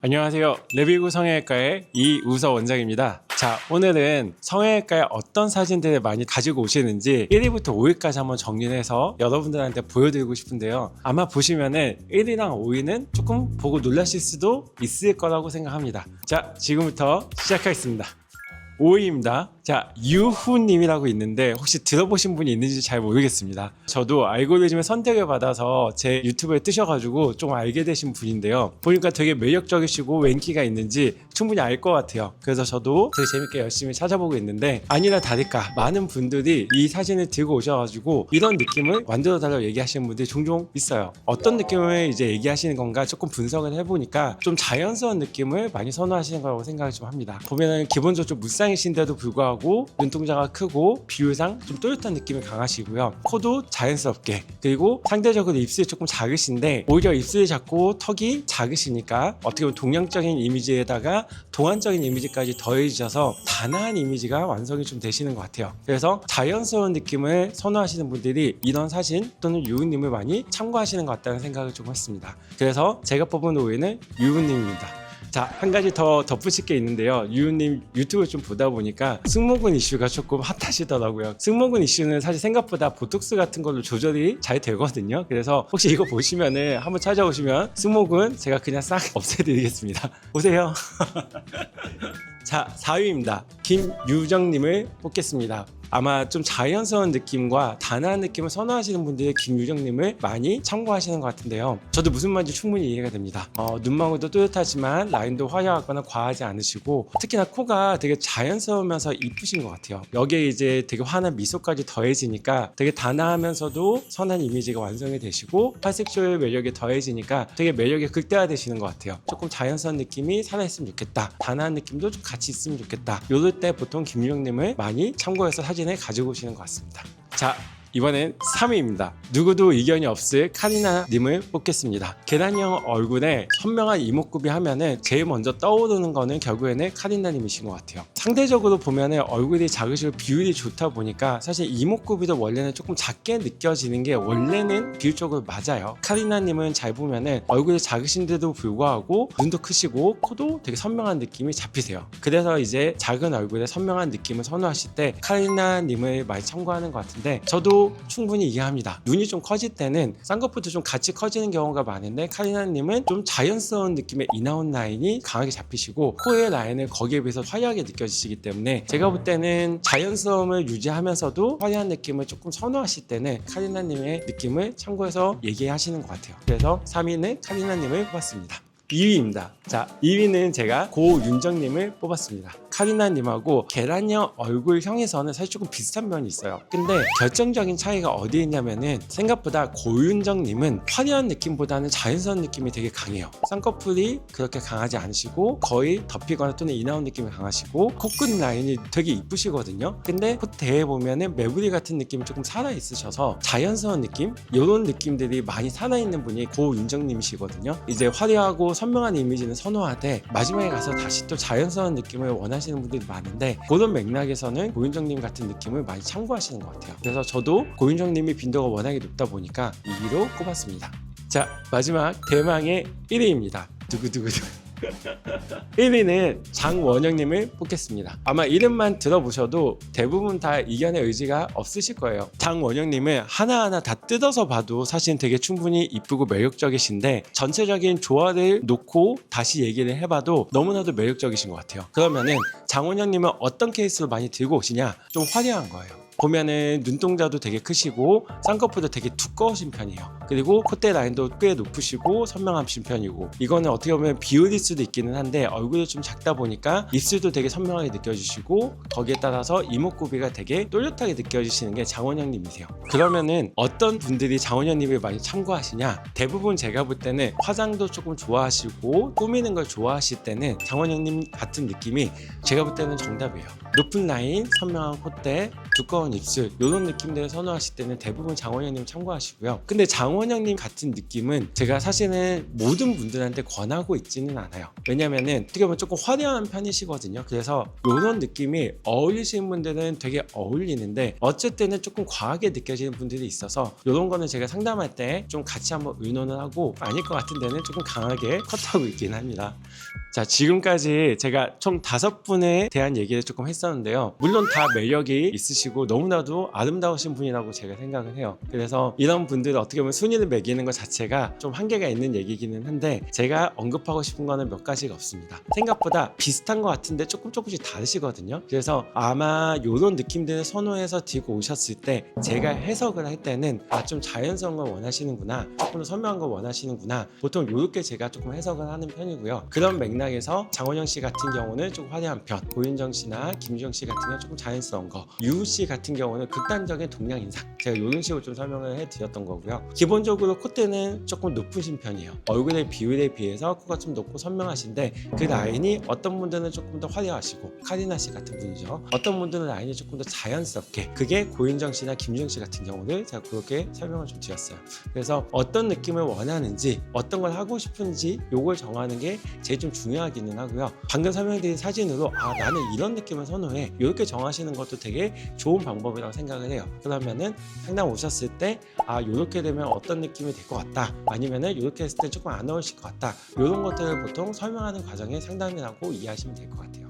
안녕하세요. 레비구 성형외과의 이우서 원장입니다. 자, 오늘은 성형외과에 어떤 사진들을 많이 가지고 오시는지 1위부터 5위까지 한번 정리해서 여러분들한테 보여드리고 싶은데요. 아마 보시면은 1위랑 5위는 조금 보고 놀라실 수도 있을 거라고 생각합니다. 자, 지금부터 시작하겠습니다. 5위입니다. 자, 유후님이라고 있는데 혹시 들어보신 분이 있는지 잘 모르겠습니다. 저도 알고리즘의 선택을 받아서 제 유튜브에 뜨셔가지고 좀 알게 되신 분인데요. 보니까 되게 매력적이시고 왜 인기가 있는지 충분히 알 것 같아요. 그래서 저도 되게 재밌게 열심히 찾아보고 있는데 아니나 다를까 많은 분들이 이 사진을 들고 오셔가지고 이런 느낌을 만들어달라고 얘기하시는 분들이 종종 있어요. 어떤 느낌을 이제 얘기하시는 건가 조금 분석을 해보니까 좀 자연스러운 느낌을 많이 선호하시는 거라고 생각을 좀 합니다. 보면은 기본적으로 좀 무쌍이신데도 불구하고 눈동자가 크고 비율상 좀 또렷한 느낌이 강하시고요. 코도 자연스럽게, 그리고 상대적으로 입술이 조금 작으신데 오히려 입술이 작고 턱이 작으시니까 어떻게 보면 동양적인 이미지에다가 동안적인 이미지까지 더해지셔서 단아한 이미지가 완성이 좀 되시는 것 같아요. 그래서 자연스러운 느낌을 선호하시는 분들이 이런 사진 또는 유우님을 많이 참고하시는 것 같다는 생각을 좀 했습니다. 그래서 제가 뽑은 5위는 유우님입니다. 자, 한 가지 더 덧붙일 게 있는데요. 유우님 유튜브 좀 보다 보니까 승모근 이슈가 조금 핫하시더라고요. 승모근 이슈는 사실 생각보다 보톡스 같은 걸로 조절이 잘 되거든요. 그래서 혹시 이거 보시면은 한번 찾아오시면 승모근 제가 그냥 싹 없애드리겠습니다. 오세요. 자, 4위입니다. 김유정님을 뽑겠습니다. 아마 좀 자연스러운 느낌과 단아한 느낌을 선호하시는 분들이 김유정님을 많이 참고하시는 것 같은데요. 저도 무슨 말인지 충분히 이해가 됩니다. 눈망울도 또렷하지만 라인도 화려하거나 과하지 않으시고 특히나 코가 되게 자연스러우면서 이쁘신 것 같아요. 여기에 이제 되게 환한 미소까지 더해지니까 되게 단아하면서도 선한 이미지가 완성이 되시고 팔색조의 매력이 더해지니까 되게 매력이 극대화되시는 것 같아요. 조금 자연스러운 느낌이 살아있으면 좋겠다, 단아한 느낌도 좀 같이 있으면 좋겠다, 이럴 때 보통 김유정님을 많이 참고해서 사진을 가지고 오시는 것 같습니다. 자, 이번엔 3위입니다. 누구도 이견이 없을 카리나님을 뽑겠습니다. 계란형 얼굴에 선명한 이목구비 하면은 제일 먼저 떠오르는 거는 결국에는 카리나님이신 것 같아요. 상대적으로 보면은 얼굴이 작으시고 비율이 좋다 보니까 사실 이목구비도 원래는 조금 작게 느껴지는 게 원래는 비율적으로 맞아요. 카리나님은 잘 보면은 얼굴이 작으신데도 불구하고 눈도 크시고 코도 되게 선명한 느낌이 잡히세요. 그래서 이제 작은 얼굴에 선명한 느낌을 선호하실 때 카리나님을 많이 참고하는 것 같은데 저도 충분히 이해합니다. 눈이 좀 커질 때는 쌍꺼풀도 좀 같이 커지는 경우가 많은데 카리나님은 좀 자연스러운 느낌의 인아웃 라인이 강하게 잡히시고 코의 라인을 거기에 비해서 화려하게 느껴지시기 때문에 제가 볼 때는 자연스러움을 유지하면서도 화려한 느낌을 조금 선호하실 때는 카리나님의 느낌을 참고해서 얘기하시는 것 같아요. 그래서 3위는 카리나님을 뽑았습니다. 2위입니다. 자, 2위는 제가 고윤정님을 뽑았습니다. 카리나님하고 계란형 얼굴형에서는 사실 조금 비슷한 면이 있어요. 근데 결정적인 차이가 어디에 있냐면은 생각보다 고윤정님은 화려한 느낌보다는 자연스러운 느낌이 되게 강해요. 쌍꺼풀이 그렇게 강하지 않으시고 거의 덮이거나 또는 인아웃 느낌이 강하시고 코끝 라인이 되게 이쁘시거든요. 근데 콧대에 보면은 매부리 같은 느낌이 조금 살아있으셔서 자연스러운 느낌? 이런 느낌들이 많이 살아있는 분이 고윤정님이시거든요. 이제 화려하고 선명한 이미지는 선호하되 마지막에 가서 다시 또 자연스러운 느낌을 원하시는 분들이 많은데 그런 맥락에서는 고윤정님 같은 느낌을 많이 참고하시는 것 같아요. 그래서 저도 고윤정님이 빈도가 워낙에 높다 보니까 2위로 꼽았습니다. 자, 마지막 대망의 1위입니다. 두구두구두구. 1위는 장원영님을 뽑겠습니다. 아마 이름만 들어보셔도 대부분 다 이견의 의지가 없으실 거예요. 장원영님은 하나하나 다 뜯어서 봐도 사실 되게 충분히 이쁘고 매력적이신데 전체적인 조화를 놓고 다시 얘기를 해봐도 너무나도 매력적이신 것 같아요. 그러면은 장원영님은 어떤 케이스로 많이 들고 오시냐? 좀 화려한 거예요. 보면은 눈동자도 되게 크시고 쌍꺼풀도 되게 두꺼우신 편이에요. 그리고 콧대 라인도 꽤 높으시고 선명하신 편이고 이거는 어떻게 보면 비율일 수도 있기는 한데 얼굴이 좀 작다 보니까 입술도 되게 선명하게 느껴지시고 거기에 따라서 이목구비가 되게 또렷하게 느껴지시는 게 장원영님이세요. 그러면은 어떤 분들이 장원영님을 많이 참고하시냐? 대부분 제가 볼 때는 화장도 조금 좋아하시고 꾸미는 걸 좋아하실 때는 장원영님 같은 느낌이 제가 볼 때는 정답이에요. 높은 라인, 선명한 콧대, 두꺼운 입술 이런 느낌들을 선호하실 때는 대부분 장원영님 참고하시고요. 근데 장원영님 같은 느낌은 제가 사실은 모든 분들한테 권하고 있지는 않아요. 왜냐면은 어떻게 보면 조금 화려한 편이시거든요. 그래서 이런 느낌이 어울리시는 분들은 되게 어울리는데 어쩔 때는 조금 과하게 느껴지는 분들이 있어서 이런 거는 제가 상담할 때 좀 같이 한번 의논을 하고 아닐 것 같은 데는 조금 강하게 컷하고 있긴 합니다. 자, 지금까지 제가 총 5분에 대한 얘기를 조금 했었는데요. 물론 다 매력이 있으시고 너무나도 아름다우신 분이라고 제가 생각을 해요. 그래서 이런 분들을 어떻게 보면 순위를 매기는 것 자체가 좀 한계가 있는 얘기기는 한데 제가 언급하고 싶은 거는 몇 가지가 없습니다. 생각보다 비슷한 것 같은데 조금씩 다르시거든요. 그래서 아마 이런 느낌들을 선호해서 들고 오셨을 때 제가 해석을 할 때는 좀 자연스러운 걸 원하시는구나, 조금 더 선명한 걸 원하시는구나, 보통 이렇게 제가 조금 해석을 하는 편이고요. 그런 맥락에서 장원영 씨 같은 경우는 좀 화려한 편, 고윤정 씨나 김주영 씨 같은 경우는 조금 자연스러운 거, 유우 씨 같은 경우는 극단적인 동양 인상, 제가 이런 식으로 좀 설명을 해드렸던 거고요. 기본적으로 콧대는 조금 높으신 편이에요. 얼굴의 비율에 비해서 코가 좀 높고 선명하신데 그 라인이 어떤 분들은 조금 더 화려하시고 카리나 씨 같은 분이죠. 어떤 분들은 라인이 조금 더 자연스럽게, 그게 고윤정 씨나 김주영 씨 같은 경우를 제가 그렇게 설명을 좀 드렸어요. 그래서 어떤 느낌을 원하는지, 어떤 걸 하고 싶은지 요걸 정하는 게 제일 좀 중요하기는 하고요. 방금 설명드린 사진으로 나는 이런 느낌을 선호해, 이렇게 정하시는 것도 되게 좋은 방법이라고 생각을 해요. 그러면은 상담 오셨을 때 이렇게 되면 어떤 느낌이 될 것 같다, 아니면은 이렇게 했을 때 조금 안 어울리실 것 같다, 이런 것들을 보통 설명하는 과정에 상담이라고 이해하시면 될 것 같아요.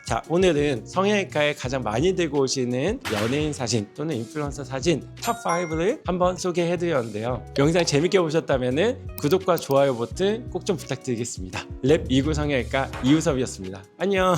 자, 오늘은 성형외과에 가장 많이 들고 오시는 연예인 사진 또는 인플루언서 사진 탑 5를 한번 소개해드렸는데요. 영상 재밌게 보셨다면 구독과 좋아요 버튼 꼭 좀 부탁드리겠습니다. 랩 2구 성형외과 이우섭이었습니다. 안녕.